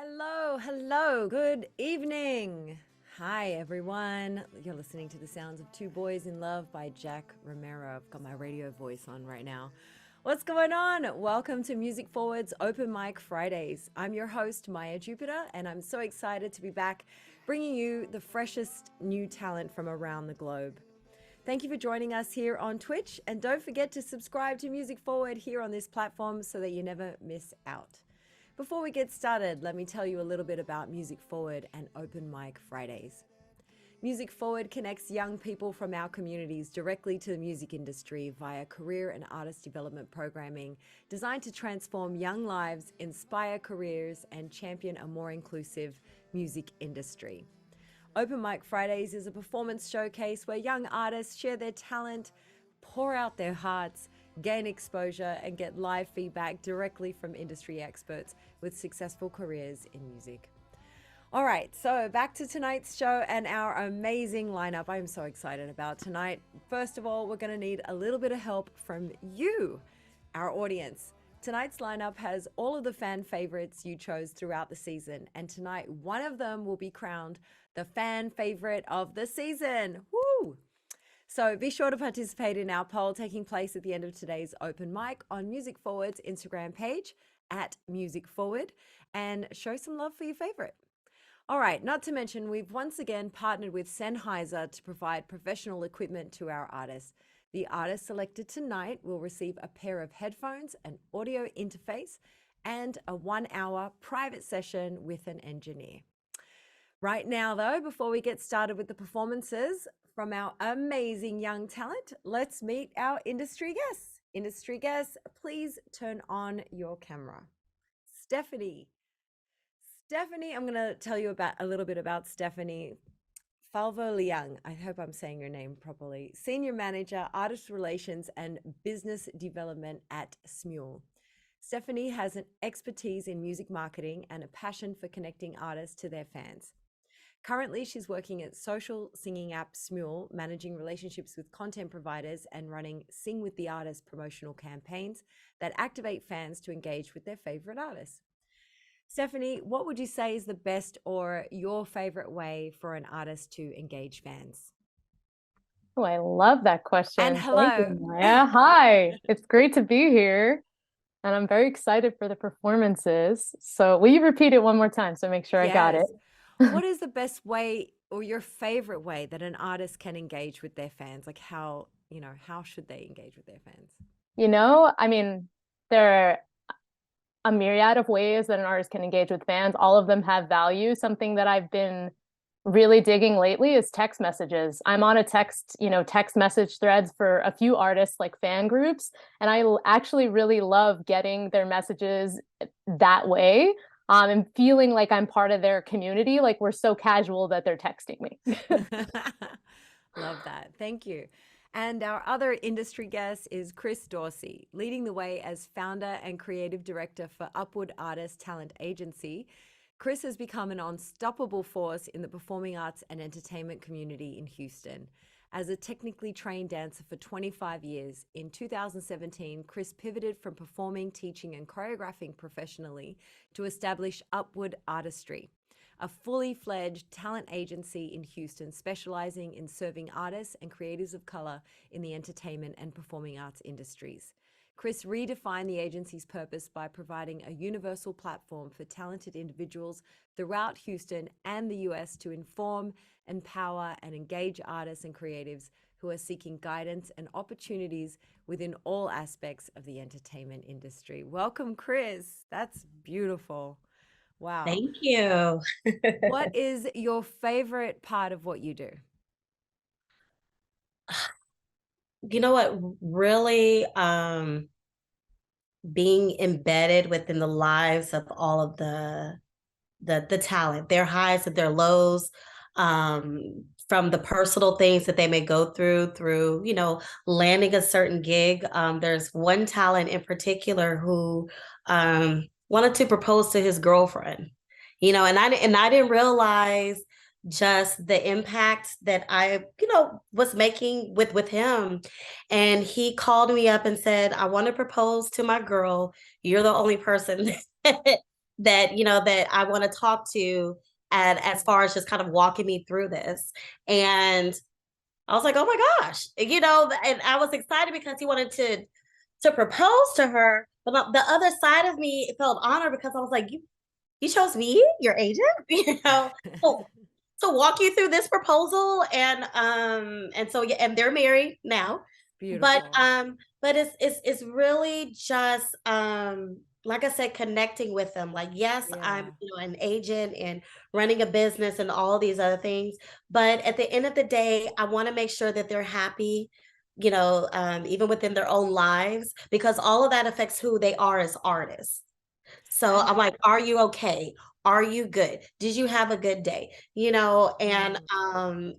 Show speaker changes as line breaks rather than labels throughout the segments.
Hello, good evening. Hi, everyone. You're listening to the sounds of Two Boys in Love by Jack Romero. I've got my radio voice on right now. What's going on? Welcome to Music Forward's Open Mic Fridays. I'm your host, Maya Jupiter, and I'm so excited to be back bringing you the freshest new talent from around the globe. Thank you for joining us here on Twitch, and don't forget to subscribe to Music Forward here on this platform so that you never miss out. Before we get started, let me tell you a little bit about Music Forward and Open Mic Fridays. Music Forward connects young people from our communities directly to the music industry via career and artist development programming designed to transform young lives, inspire careers, and champion a more inclusive music industry. Open Mic Fridays is a performance showcase where young artists share their talent, pour out their hearts, gain exposure, and get live feedback directly from industry experts with successful careers in music. All right, so back to tonight's show and our amazing lineup. I'm so excited about tonight. First of all, we're going to need a little bit of help from you, our audience. Tonight's lineup has all of the fan favorites you chose throughout the season, and tonight one of them will be crowned the fan favorite of the season. Woo! So be sure to participate in our poll taking place at the end of today's open mic on Music Forward's Instagram page at Music Forward, and show some love for your favorite. All right, not to mention, we've once again partnered with Sennheiser to provide professional equipment to our artists. The artist selected tonight will receive a pair of headphones, an audio interface, and a 1-hour private session with an engineer. Right now, though, before we get started with the performances from our amazing young talent, let's meet our industry guests. Industry guests, please turn on your camera. Stephanie, I'm going to tell you about a little bit about Stephanie Falvo Liang. I hope I'm saying your name properly. Senior Manager, Artist Relations and Business Development at Smule. Stephanie has an expertise in music marketing and a passion for connecting artists to their fans. Currently, she's working at social singing app Smule, managing relationships with content providers and running Sing with the Artist promotional campaigns that activate fans to engage with their favorite artists. Stephanie, what would you say is the best or your favorite way for an artist to engage fans?
Oh, I love that question.
And
Thank
hello.
you, Maya. Hi, it's great to be here. And I'm very excited for the performances. So will you repeat it one more time so make sure I got it?
Yes. What is the best way or your favorite way that an artist can engage with their fans? Like how should they engage with their fans?
I mean, there are a myriad of ways that an artist can engage with fans. All of them have value. Something that I've been really digging lately is text messages. I'm on a text message threads for a few artists like fan groups, and I actually really love getting their messages that way. And feeling like I'm part of their community, like we're so casual that they're texting me.
Love that. Thank you. And our other industry guest is Chris Dorsey, leading the way as founder and creative director for Upward Artist Talent Agency. Chris has become an unstoppable force in the performing arts and entertainment community in Houston. As a technically trained dancer for 25 years, in 2017, Chris pivoted from performing, teaching, and choreographing professionally to establish Upward Artistry, a fully fledged talent agency in Houston specializing in serving artists and creatives of color in the entertainment and performing arts industries. Chris redefined the agency's purpose by providing a universal platform for talented individuals throughout Houston and the US to inform, empower, and engage artists and creatives who are seeking guidance and opportunities within all aspects of the entertainment industry. Welcome, Chris. That's beautiful. Wow.
Thank you.
What is your favorite part of what you do?
You know what? Really, being embedded within the lives of all of the talent, their highs and their lows, from the personal things that they may go through, landing a certain gig. There's one talent in particular who wanted to propose to his girlfriend, and I didn't realize just the impact that I, was making with him. And he called me up and said, I want to propose to my girl. You're the only person that, that I want to talk to, and as far as just kind of walking me through this. And I was like, oh my gosh, and I was excited because he wanted to propose to her. But the other side of me felt honored because I was like, you chose me, your agent, so, to walk you through this proposal. And so, yeah, and they're married now.
Beautiful.
But it's really just, like I said, connecting with them. Like, yes, I'm,
Yeah.
an agent and running a business and all these other things, but at the end of the day, I want to make sure that they're happy, even within their own lives, because all of that affects who they are as artists. So I'm like, are you okay? Are you good? Did you have a good day? And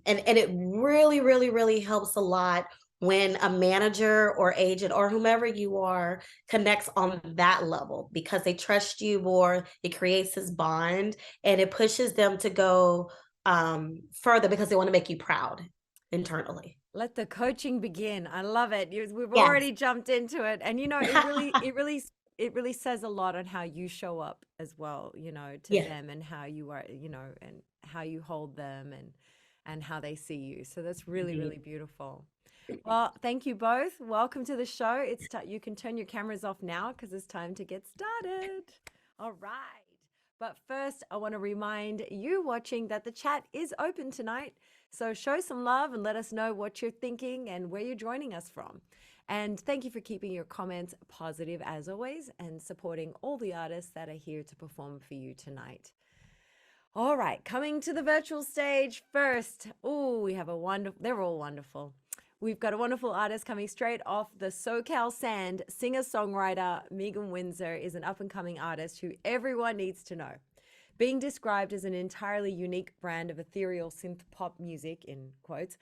it really, really, really helps a lot when a manager or agent or whomever you are connects on that level, because they trust you more. It creates this bond, and it pushes them to go further because they want to make you proud internally.
Let the coaching begin. I love it. We've
Yes.
already jumped into it, and it really says a lot on how you show up as well, to
Yeah.
them, and how you are, and how you hold them, and how they see you. So that's really,
Mhm.
really beautiful. Well, thank you both. Welcome to the show. You can turn your cameras off now because it's time to get started. All right. But first, I want to remind you watching that the chat is open tonight. So show some love and let us know what you're thinking and where you're joining us from. And thank you for keeping your comments positive as always and supporting all the artists that are here to perform for you tonight. All right, coming to the virtual stage first. Oh, we have they're all wonderful. We've got a wonderful artist coming straight off the SoCal Sand. Singer-songwriter Megan Windsor is an up-and-coming artist who everyone needs to know. Being described as an entirely unique brand of ethereal synth pop music, in quotes,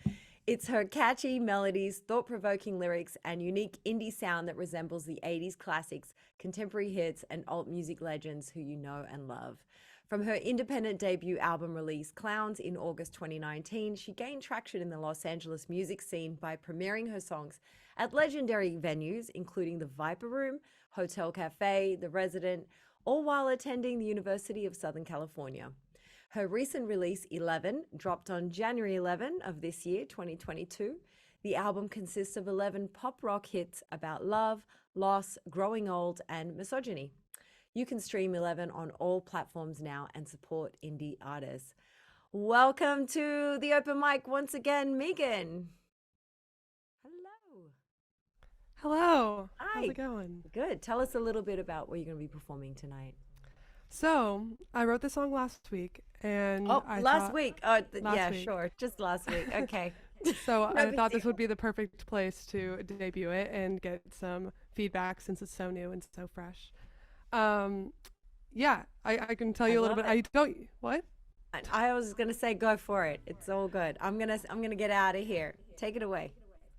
it's her catchy melodies, thought-provoking lyrics, and unique indie sound that resembles the 80s classics, contemporary hits, and alt music legends who you know and love. From her independent debut album release, Clowns, in August 2019, she gained traction in the Los Angeles music scene by premiering her songs at legendary venues, including the Viper Room, Hotel Cafe, The Resident, all while attending the University of Southern California. Her recent release, 11, dropped on January 11 of this year, 2022. The album consists of 11 pop rock hits about love, loss, growing old, and misogyny. You can stream 11 on all platforms now and support indie artists. Welcome to the open mic once again, Megan. Hello.
Hello.
Hi.
How's it going?
Good. Tell us a little bit about what you're going to be performing tonight.
So, I wrote the song last week, and
last week. Oh,
last week.
Sure. Just last week. Okay.
So
No
I
big
thought this
deal.
would be the perfect place to debut it and get some feedback since it's so new and so fresh. Yeah, I can tell you a little
love
bit. I don't. What?
I was going to say go for it. It's all good. I'm going to get out of here. Take it away.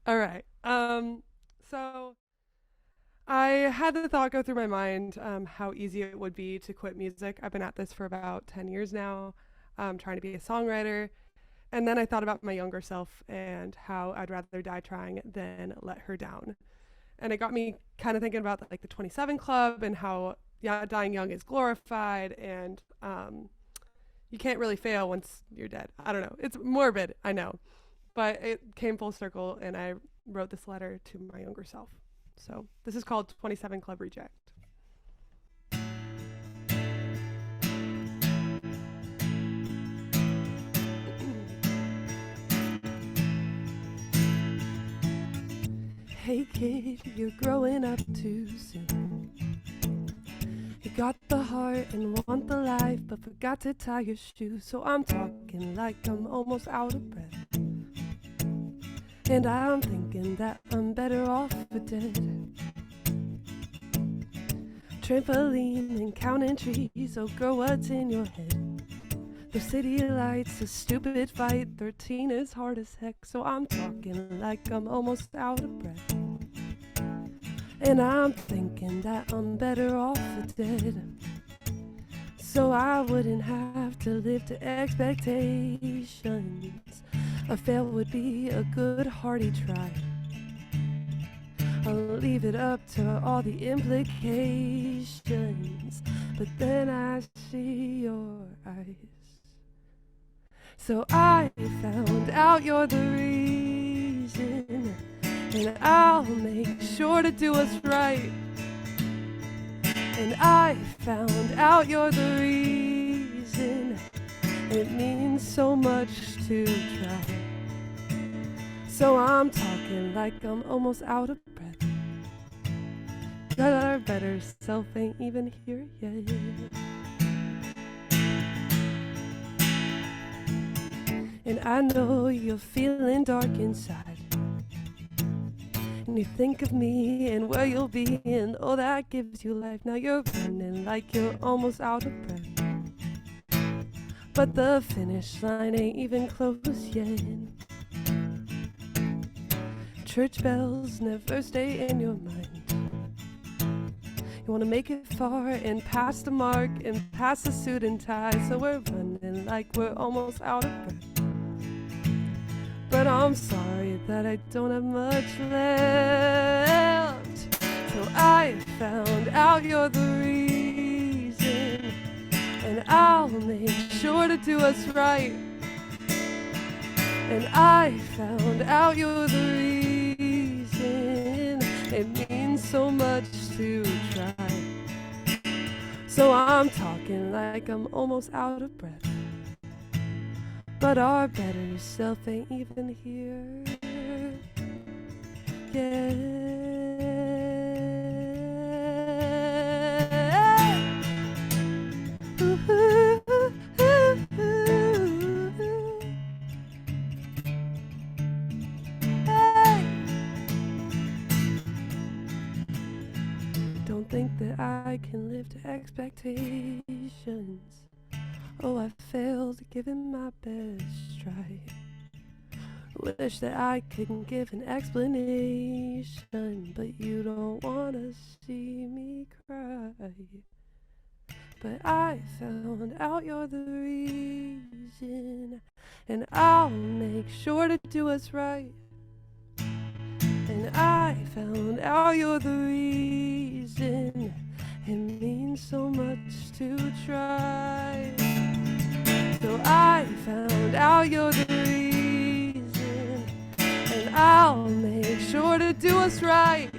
All right. So I had the thought go through my mind how easy it would be to quit music. I've been at this for about 10 years now, trying to be a songwriter. And then I thought about my younger self and how I'd rather die trying than let her down. And it got me kind of thinking about like the 27 Club and how dying young is glorified, and you can't really fail once you're dead. I don't know. It's morbid, I know. But it came full circle, and I wrote this letter to my younger self. So this is called 27 Club Reject. Hey kid, you're growing up too soon. You got the heart and want the life, but forgot to tie your shoes. So I'm talking like I'm almost out of breath. And I'm thinking that I'm better off for dead. Trampoline and counting trees, oh girl, what's in your head? The city lights, a stupid fight, 13 is hard as heck. So I'm talking like I'm almost out of breath. And I'm thinking that I'm better off for dead. So I wouldn't have to live to expectations. A fail would be a good hearty try. I'll leave it up to all the implications. but then I see your eyes. So I found out you're the reason, and I'll make sure to do what's right. And I found out you're the reason, it means so much to try. So I'm talking like I'm almost out of breath, that our better self ain't even here yet. And I know you're feeling dark inside, and you think of me and where you'll be, and oh, that gives you life. Now you're running like you're almost out of breath, but the finish line ain't even close yet. Church bells never stay in your mind. You wanna make it far and past the mark and past the suit and tie, so we're running like we're almost out of breath. But I'm sorry that I don't have much left. So I found out you're the reason, and I'll make sure to do what's right. And I found out you're the reason, it means so much to try. So I'm talking like I'm almost out of breath, but our better self ain't even here yet. Don't think that I can live to expectations. Oh, I failed to give it my best try. Wish that I couldn't give an explanation, but you don't wanna see me cry. But I found out you're the reason, and I'll make sure to do what's right. And I found out you're the reason, it means so much to try. So I found out you're the reason, and I'll make sure to do what's right.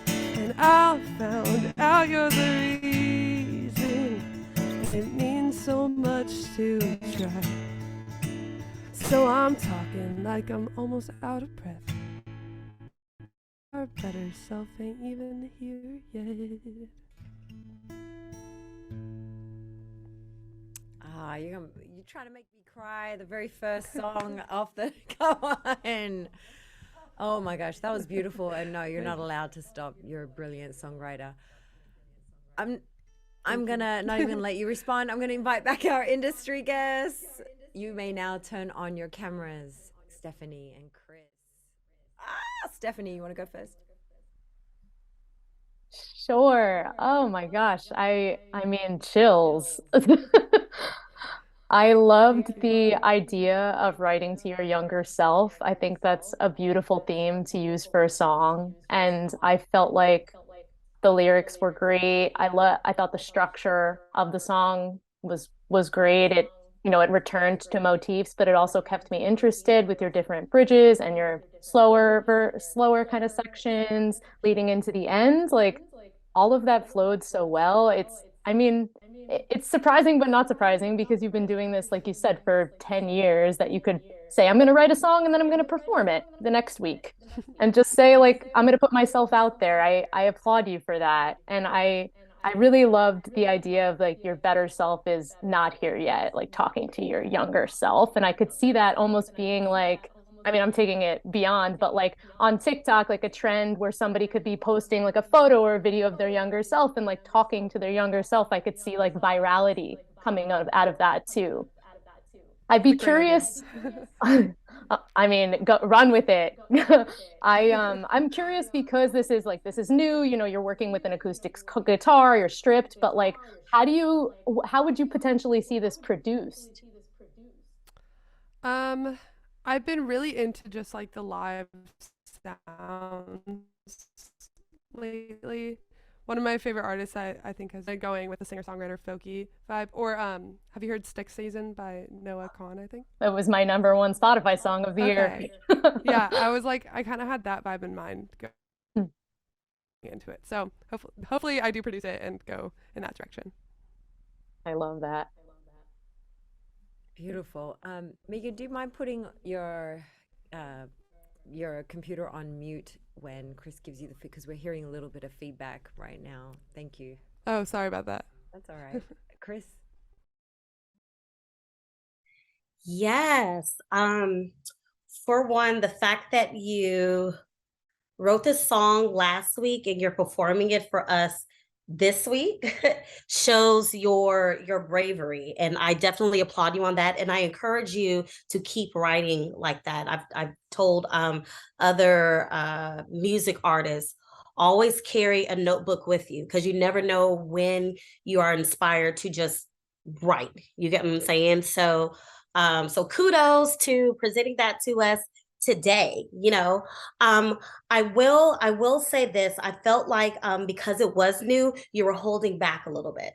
And I found out you're the reason, it means so much to try. So I'm talking like I'm almost out of breath. Our better self ain't even here yet.
You're trying to make me cry. The very first song off the come on. Oh my gosh, that was beautiful. And no, you're not allowed to stop. You're a brilliant songwriter. I'm gonna not even let you respond. I'm gonna invite back our industry guests. You may now turn on your cameras, Stephanie and Chris. Stephanie, you want to go first?
Sure. Oh my gosh. I mean chills. I loved the idea of writing to your younger self. I think that's a beautiful theme to use for a song. And I felt like the lyrics were great. I thought the structure of the song was great. It returned to motifs, but it also kept me interested with your different bridges and your slower kind of sections leading into the end. Like all of that flowed so well. I mean, it's surprising but not surprising because you've been doing this, like you said, for 10 years, that you could say, I'm going to write a song and then I'm going to perform it the next week and just say, like, I'm going to put myself out there. I applaud you for that. And I really loved the idea of like your better self is not here yet, like talking to your younger self. And I could see that almost being like, I mean, I'm taking it beyond, but like on TikTok, like a trend where somebody could be posting like a photo or a video of their younger self and like talking to their younger self. I could see like virality coming out of that too. I'd be curious. I mean, run with it. I'm curious because this is new. You're working with an acoustic guitar, you're stripped, but like, how would you potentially see this produced?
I've been really into just like the live sounds lately, one of my favorite artists I think has been going with the singer-songwriter folky vibe. Or have you heard Stick Season by Noah Kahan, I think?
That was my number one Spotify song of the year.
Okay. Yeah, I was like, I kind of had that vibe in mind going into it. So hopefully I do produce it and go in that direction.
I love that.
Beautiful. Megan, do you mind putting your computer on mute when Chris gives you because we're hearing a little bit of feedback right now. Thank you.
Oh, sorry about that.
That's all right. Chris?
Yes. For one, the fact that you wrote this song last week and you're performing it for us this week shows your bravery, and I definitely applaud you on that, and I encourage you to keep writing like that. I've told other music artists, always carry a notebook with you because you never know when you are inspired to just write. You get what I'm saying? So kudos to presenting that to us today. I will say this. I felt like because it was new, you were holding back a little bit,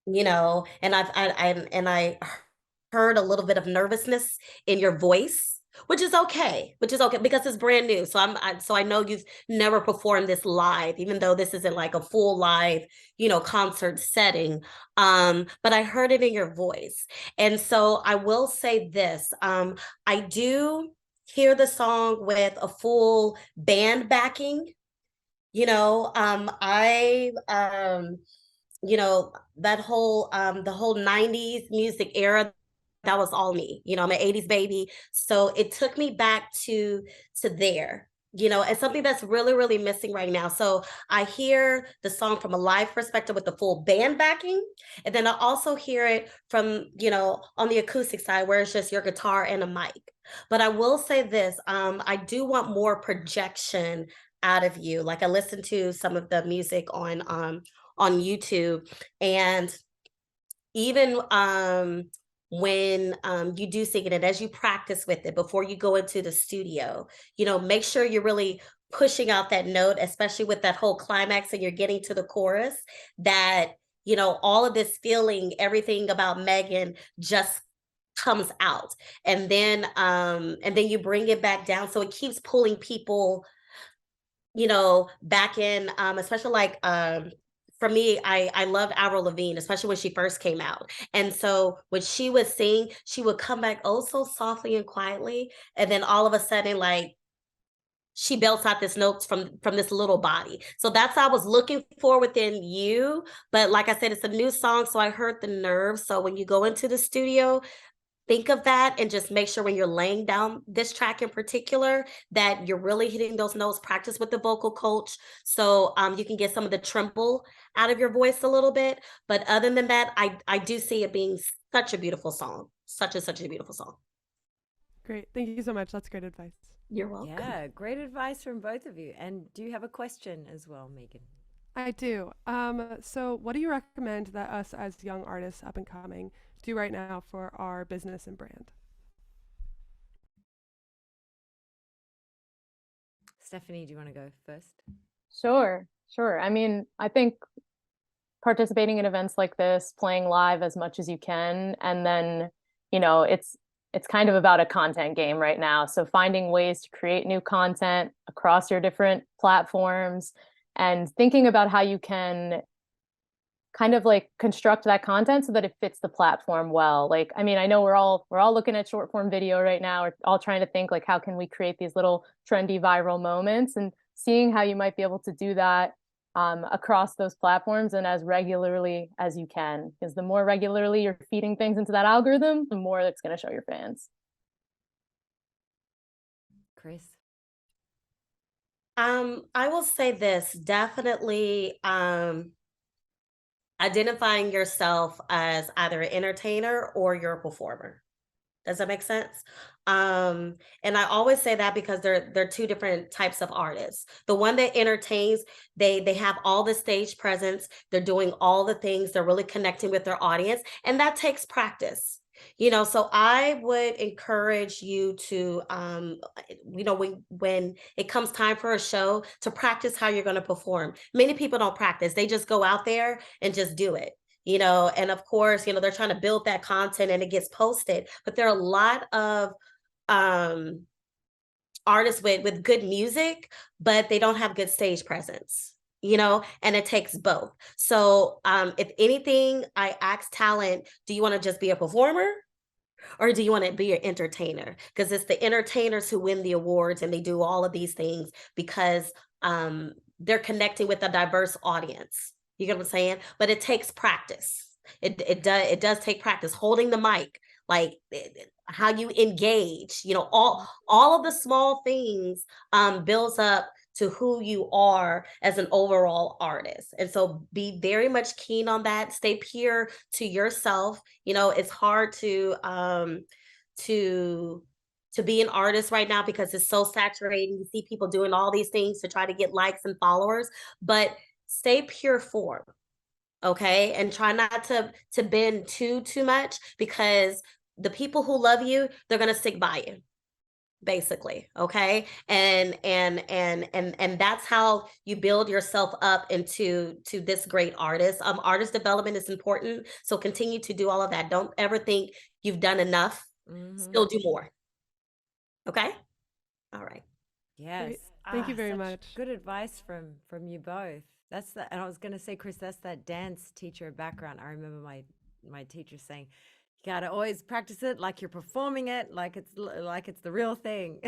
and I heard a little bit of nervousness in your voice, which is okay because it's brand new. So I know you've never performed this live, even though this isn't like a full live, concert setting. But I heard it in your voice. And so I will say this, I do hear the song with a full band backing. That whole the whole 90s music era, that was all me. I'm an 80s baby, so it took me back to there. And something that's really, really missing right now. So I hear the song from a live perspective with the full band backing. And then I also hear it from, on the acoustic side where it's just your guitar and a mic. But I will say this, I do want more projection out of you. Like I listened to some of the music on YouTube, and even when you do sing it, and as you practice with it before you go into the studio, make sure you're really pushing out that note, especially with that whole climax and you're getting to the chorus, that, all of this feeling, everything about Megan just comes out. And then you bring it back down. So it keeps pulling people, back in, especially like, for me, I love Avril Lavigne, especially when she first came out. And so when she would sing, she would come back oh so softly and quietly. And then all of a sudden, like, she belts out this notes from this little body. So that's what I was looking for within you. But like I said, it's a new song, so I heard the nerves. So when you go into the studio, think of that and just make sure when you're laying down this track in particular that you're really hitting those notes. Practice with the vocal coach so you can get some of the tremble out of your voice a little bit. But other than that, I do see it being such a beautiful song. Such a beautiful song.
Great. Thank you so much. That's great advice.
You're welcome.
Yeah, great advice from both of you. And do you have a question as well, Megan?
I do. So what do you recommend that us as young artists up and coming do right now for our business and brand?
Stephanie, do you want to go first?
Sure. I mean, I think participating in events like this, playing live as much as you can, and then, it's kind of about a content game right now. So finding ways to create new content across your different platforms and thinking about how you can kind of like construct that content so that it fits the platform well. Like, I mean, I know we're all looking at short form video right now. We're all trying to think like, how can we create these little trendy viral moments, and seeing how you might be able to do that across those platforms and as regularly as you can, because the more regularly you're feeding things into that algorithm, the more it's going to show your fans.
Chris?
I will say this, definitely identifying yourself as either an entertainer or you're a performer. Does that make sense? And I always say that because they're two different types of artists. The one that entertains, they have all the stage presence, they're doing all the things, they're really connecting with their audience, and that takes practice. So I would encourage you to, when it comes time for a show, to practice how you're going to perform. Many people don't practice. They just go out there and just do it. And of course, they're trying to build that content and it gets posted, but there are a lot of um artists with good music, but they don't have good stage presence, and it takes both. So if anything, I ask talent, do you want to just be a performer, or do you want to be an entertainer? Because it's the entertainers who win the awards, and they do all of these things because they're connecting with a diverse audience. You get what I'm saying? But it takes practice. It does take practice. Holding the mic, like how you engage, all of the small things builds up to who you are as an overall artist. And so be very much keen on that. Stay pure to yourself. It's hard to be an artist right now because it's so saturated. You see people doing all these things to try to get likes and followers, but stay pure form. Okay. And try not to bend too much, because the people who love you, they're going to stick by you, basically. Okay. And that's how you build yourself up into this great artist. Artist development is important. So continue to do all of that. Don't ever think you've done enough. Still do more. Okay. All right.
Yes.
Thank you very
such
much.
Good advice from you both. And I was going to say, Chris, that's that dance teacher background. I remember my teacher saying, you got to always practice it like you're performing it, like it's the real thing.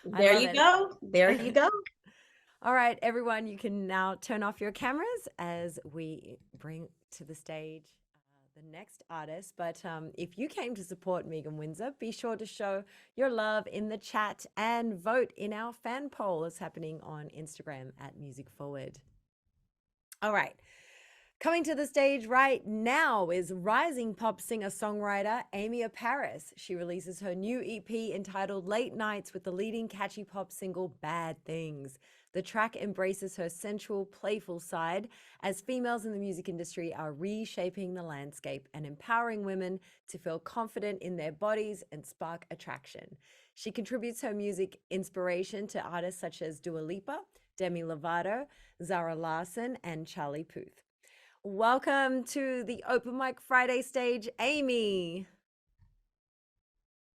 There you go. There you go.
All right, everyone, you can now turn off your cameras as we bring to the stage the next artist. But if you came to support Megan Windsor, be sure to show your love in the chat and vote in our fan poll that's happening on Instagram at Music Forward. All right. Coming to the stage right now is rising pop singer-songwriter Amy Paris. She releases her new EP entitled Late Nights with the leading catchy pop single Bad Things. The track embraces her sensual, playful side as females in the music industry are reshaping the landscape and empowering women to feel confident in their bodies and spark attraction. She contributes her music inspiration to artists such as Dua Lipa, Demi Lovato, Zara Larsson, and Charlie Puth. Welcome to the Open Mic Friday stage, Amy.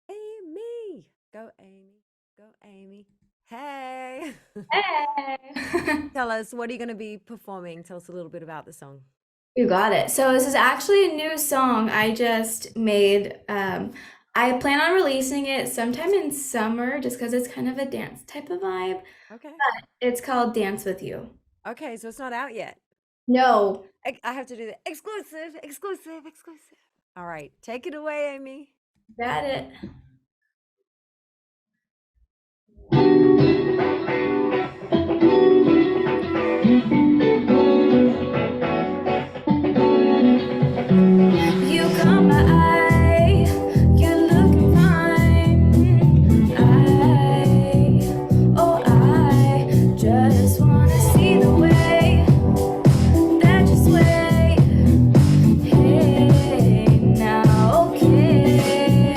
Amy. Go, Amy. Go, Amy. Hey.
Hey.
Tell us, what are you going to be performing? Tell us a little bit about the song.
You got it. So this is actually a new song I just made. I plan on releasing it sometime in summer just because it's kind of a dance type of vibe.
Okay.
But it's called Dance With You.
Okay, so it's not out yet.
No.
I have to do the exclusive. All right, take it away, Amy.
Got it. You caught my eye, you're looking fine. I just wanna see the way that you sway. Hey, now okay.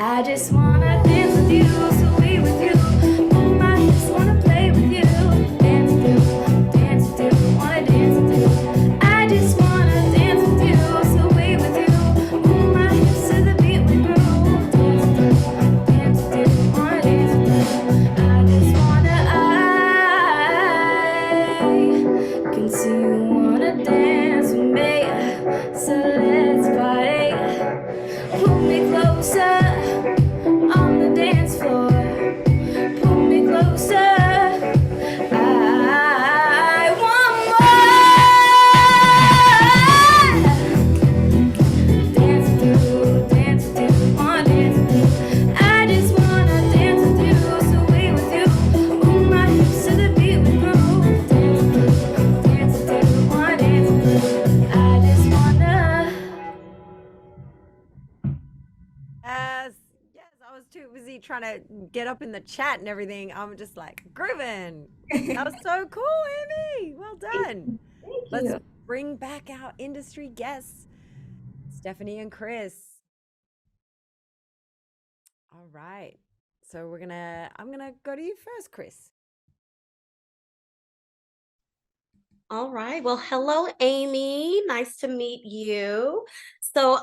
I just wanna dance with you, sway with you. I just wanna play with you, dance with you, wanna dance with you. I just wanna dance with you, sway with you. Move my hips to the beat we groove, dance with you, wanna dance with you. I just wanna, I can see you wanna dance with me, so let's party. Pull me closer on the dance floor. Pull me closer. I want more. Dance with you, wanna dance with you. I just wanna dance with you, sway with you. Move my hips to the beat we groove. Dance with you, wanna dance with you. I just wanna.
Yes, yes. I was too busy trying to get up in the chat and everything. I'm just like grooving. That was so cool, Amy. Well done.
Thank
Let's
you.
bring back our industry guests, Stephanie and Chris. All right. So I'm gonna go to you first, Chris.
All right. Well, hello, Amy. Nice to meet you. So,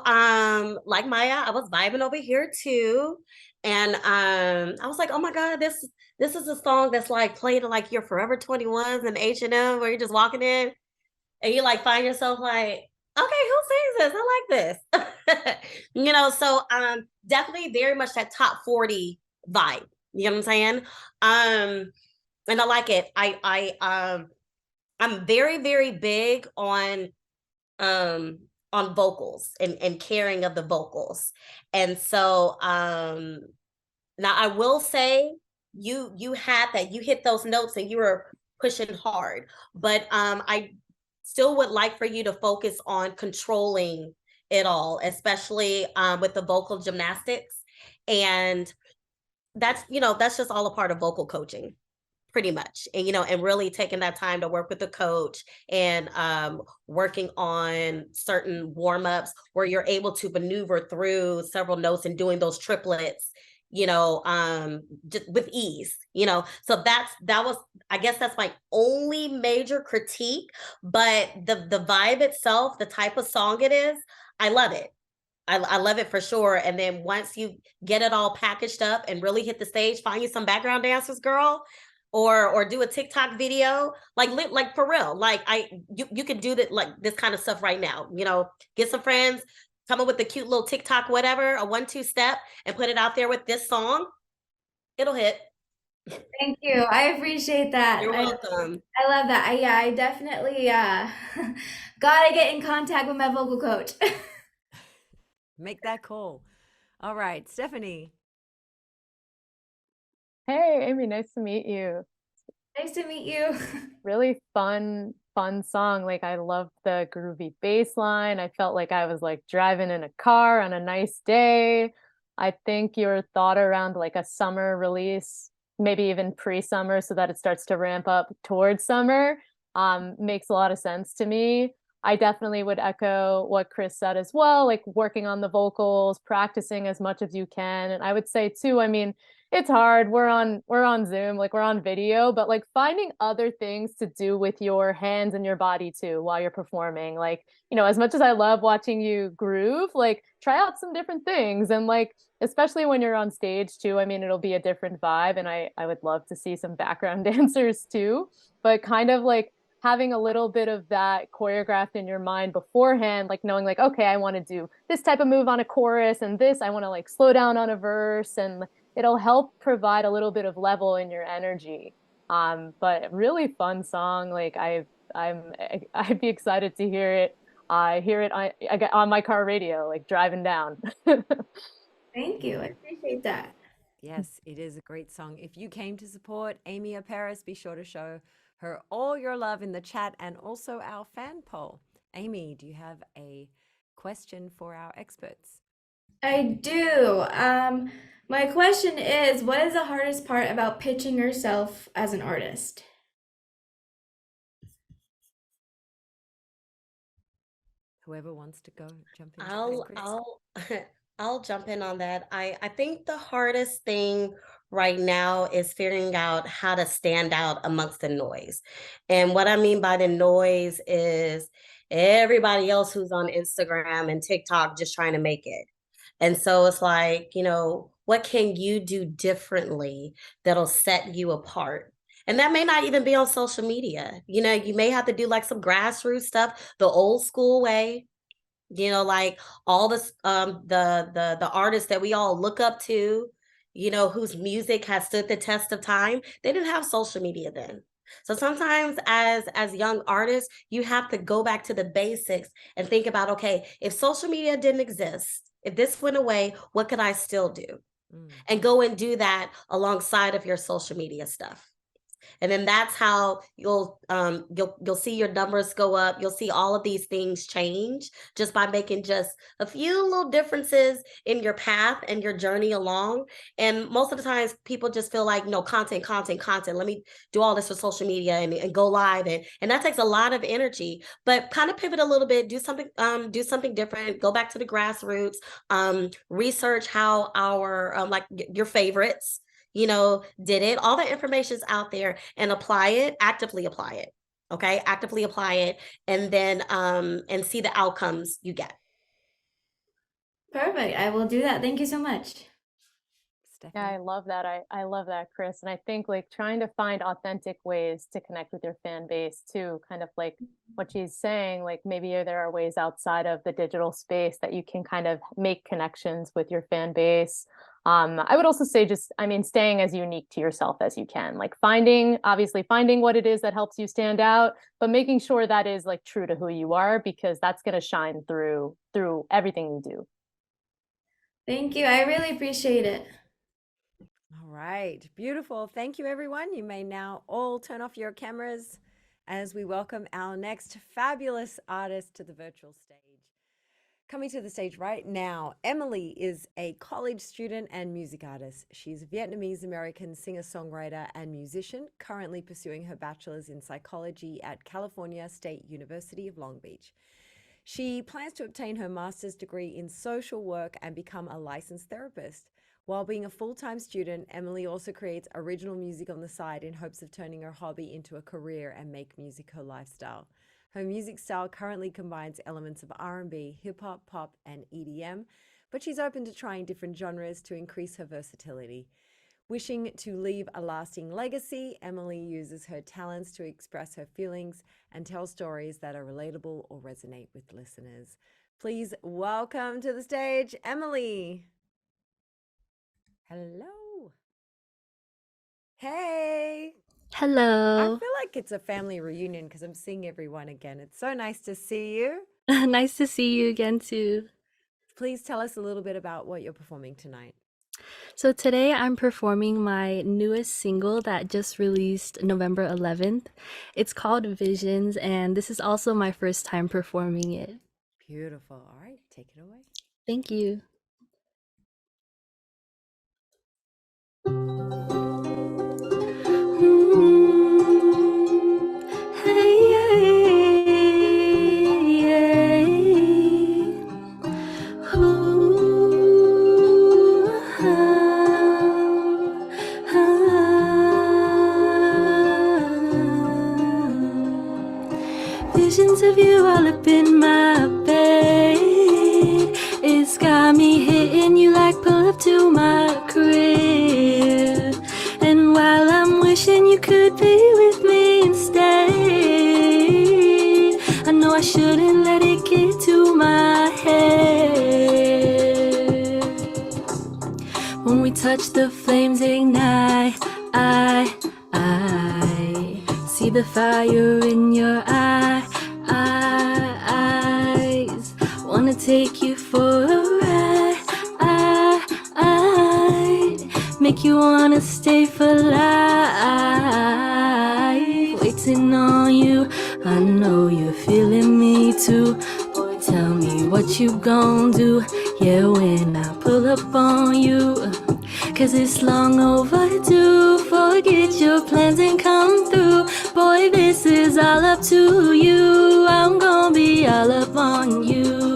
like Maya, I was vibing over here too. And I was like, oh my God, this is a song that's like played at like your Forever 21s and H&M where you're just walking in and you like find yourself like, okay, who sings this? I like this. So definitely very much that top 40 vibe. You know what I'm saying? And I like it. I'm very, very big on vocals and caring of the vocals. And so now I will say you had that, you hit those notes and you were pushing hard, but I still would like for you to focus on controlling it all, especially with the vocal gymnastics. And that's just all a part of vocal coaching, pretty much. And really taking that time to work with the coach and working on certain warm-ups where you're able to maneuver through several notes and doing those triplets, just with ease. So I guess that's my only major critique, but the vibe itself, the type of song it is, I love it. I love it for sure. And then once you get it all packaged up and really hit the stage, find you some background dancers, girl, or do a TikTok video, like for real. Like you can do that, like this kind of stuff right now. Get some friends, come up with a cute little TikTok, whatever, a 1-2 step, and put it out there with this song. It'll hit.
Thank you. I appreciate that.
You're welcome.
I love that. I definitely gotta get in contact with my vocal coach.
Make that call. All right, Stephanie.
Hey, Amy, nice to meet you.
Nice to meet you.
Really fun song. Like I loved the groovy bass line. I felt like I was like driving in a car on a nice day. I think your thought around like a summer release, maybe even pre-summer, so that it starts to ramp up towards summer, makes a lot of sense to me. I definitely would echo what Chris said as well, like working on the vocals, practicing as much as you can. And I would say too, I mean, it's hard. We're on Zoom, like we're on video, but like finding other things to do with your hands and your body too while you're performing. Like, as much as I love watching you groove, like try out some different things. And like, especially when you're on stage too, I mean, it'll be a different vibe. And I would love to see some background dancers too, but kind of like having a little bit of that choreographed in your mind beforehand, like knowing like, okay, I want to do this type of move on a chorus and this, I want to like slow down on a verse, and it'll help provide a little bit of level in your energy. But really fun song. Like I'd be excited to hear it. I hear it on my car radio, like driving down.
Thank you. I appreciate that.
Yes, it is a great song. If you came to support Amy Paris, be sure to show her all your love in the chat and also our fan poll. Amy, do you have a question for our experts?
I do. My question is, what is the hardest part about pitching yourself as an artist?
Whoever wants to go, jump in.
I'll I'll jump in on that. I think the hardest thing right now is figuring out how to stand out amongst the noise. And what I mean by the noise is everybody else who's on Instagram and TikTok just trying to make it. And so it's like, what can you do differently that'll set you apart? And that may not even be on social media. You may have to do like some grassroots stuff the old school way, like all this the artists that we all look up to, whose music has stood the test of time. They didn't have social media then. So sometimes as young artists, you have to go back to the basics and think about, okay, if social media didn't exist, if this went away, what could I still do? And go and do that alongside of your social media stuff. And then that's how you'll see your numbers go up. You'll see all of these things change just by making just a few little differences in your path and your journey along. And most of the times people just feel like, no, content. Let me do all this for social media and go live. And that takes a lot of energy, but kind of pivot a little bit, do something different, go back to the grassroots, research how our like your favorites did it. All the information's out there, and actively apply it. Okay, actively apply it, and then and see the outcomes you get.
Perfect. I will do that. Thank you so much.
Yeah, I love that. I love that, Chris. And I think like trying to find authentic ways to connect with your fan base too, kind of like what she's saying, like maybe there are ways outside of the digital space that you can kind of make connections with your fan base. I would also say staying as unique to yourself as you can, like finding what it is that helps you stand out, but making sure that is like true to who you are, because that's going to shine through everything you do.
Thank you. I really appreciate it.
All right. Beautiful. Thank you, everyone. You may now all turn off your cameras as we welcome our next fabulous artist to the virtual stage. Coming to the stage right now, Emily is a college student and music artist. She's a Vietnamese-American singer-songwriter and musician, currently pursuing her bachelor's in psychology at California State University of Long Beach. She plans to obtain her master's degree in social work and become a licensed therapist. While being a full-time student, Emily also creates original music on the side in hopes of turning her hobby into a career and make music her lifestyle. Her music style currently combines elements of R&B, hip-hop, pop, and EDM, but she's open to trying different genres to increase her versatility. Wishing to leave a lasting legacy, Emily uses her talents to express her feelings and tell stories that are relatable or resonate with listeners. Please welcome to the stage, Emily. Hello. Hey.
Hello.
I feel like it's a family reunion because I'm seeing everyone again. It's so nice to see you.
Nice to see you again too.
Please tell us a little bit about what you're performing tonight.
So today I'm performing my newest single that just released November 11th. It's called Visions, and this is also my first time performing it.
Beautiful. All right, take it away.
Thank you. Visions of you all up in my bed. It's got me hitting you like pull up to my crib. And while I'm wishing you could be with me instead, I know I shouldn't let it get to my head. When we touch the flames ignite, I see the fire in your eyes. Wanna take you for a ride, make you wanna stay for life. Waiting on you, I know you're feeling me too. Boy, tell me what you gon' do, yeah, when I pull up on you. Cause it's long overdue, forget your plans and come through. Boy, this is all up to you, I'm gonna be all up on you.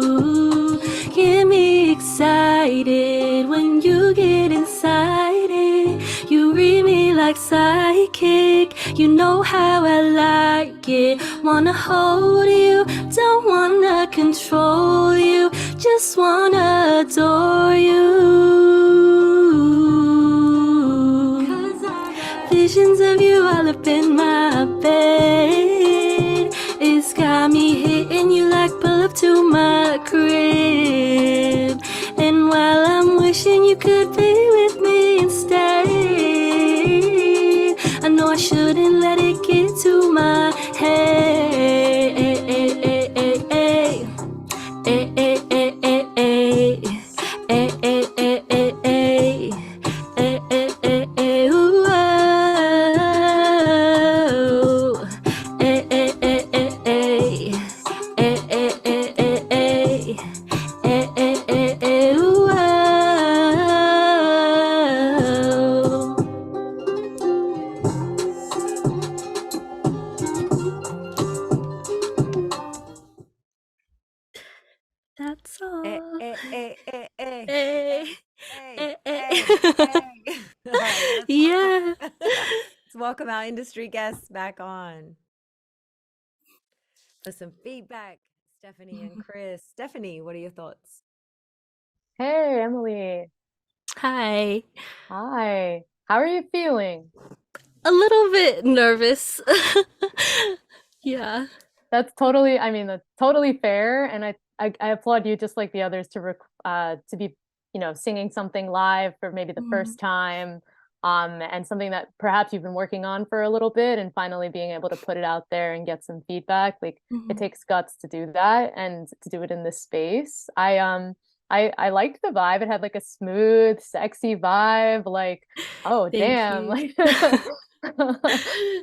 Get me excited. excited when you get inside it. You read me like psychic, you know how I like it. Wanna hold you, don't wanna control you, just wanna adore you. 'Cause I got visions of you all up in my bed. It's got me hitting you like pull up to my crib. And while I'm wishing you could be with me instead, I know I shouldn't let it get to my head. Ooh, that's
Eh,
all.
eh, eh, eh, eh,
Eh,
eh,
eh,
eh,
eh.
eh. All right, let's
Yeah.
let's welcome our industry guests back on for some feedback. Stephanie and Chris. Stephanie, what are your thoughts?
Hey, Emily.
Hi.
Hi. How are you feeling?
A little bit nervous. Yeah.
That's totally, I mean, that's totally fair. And I applaud you just like the others to be, singing something live for maybe the
Mhm.
first time. And something that perhaps you've been working on for a little bit and finally being able to put it out there and get some feedback. Like it
Mhm.
takes guts to do that and to do it in this space. I liked the vibe. It had like a smooth, sexy vibe. Like, oh
Thank
damn.
you.
Like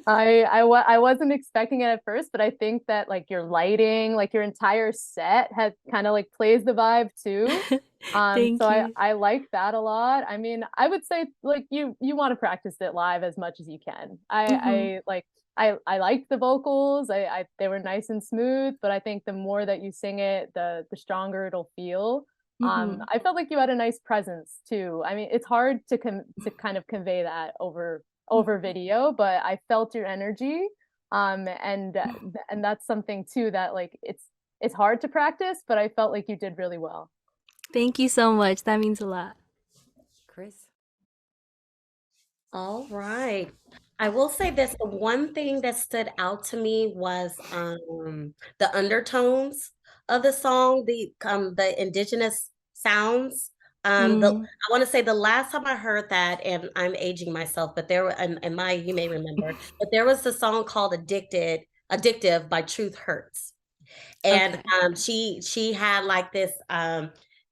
I wasn't expecting it at first, but I think that like your lighting, like your entire set had kind of like plays the vibe too.
Thank
So
you.
I like that a lot. I mean, I would say like you want to practice it live as much as you can.
Mhm.
I liked the vocals. They were nice and smooth, but I think the more that you sing it, the stronger it'll feel.
Mhm.
I felt like you had a nice presence too. I mean, it's hard to kind of convey that over
Mhm.
video, but I felt your energy. And that's something too that like it's hard to practice, but I felt like you did really well.
Thank you so much. That means a lot.
Chris?
All right. I will say this, the one thing that stood out to me was the undertones of the song, the indigenous sounds.
Mm.
I want to say the last time I heard that, and I'm aging myself, but there were and my you may remember, but there was a song called Addictive by Truth Hurts. And
Okay.
she had like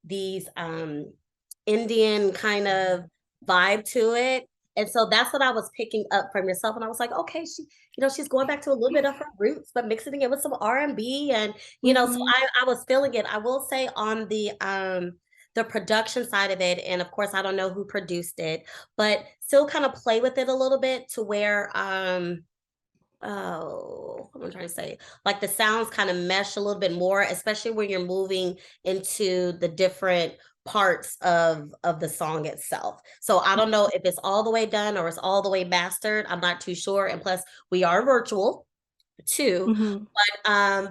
these Indian kind of vibe to it. And so that's what I was picking up from yourself. And I was like, okay, she's going back to a little bit of her roots, but mixing it with some R&B. And, so
Mhm.
I was feeling it. I will say on the production side of it, and of course I don't know who produced it, but still kind of play with it a little bit to where oh, what am I trying to say? Like the sounds kind of mesh a little bit more, especially when you're moving into the different parts of the song itself. So I don't know if it's all the way done or it's all the way mastered. I'm not too sure. And plus, we are virtual too.
Mhm.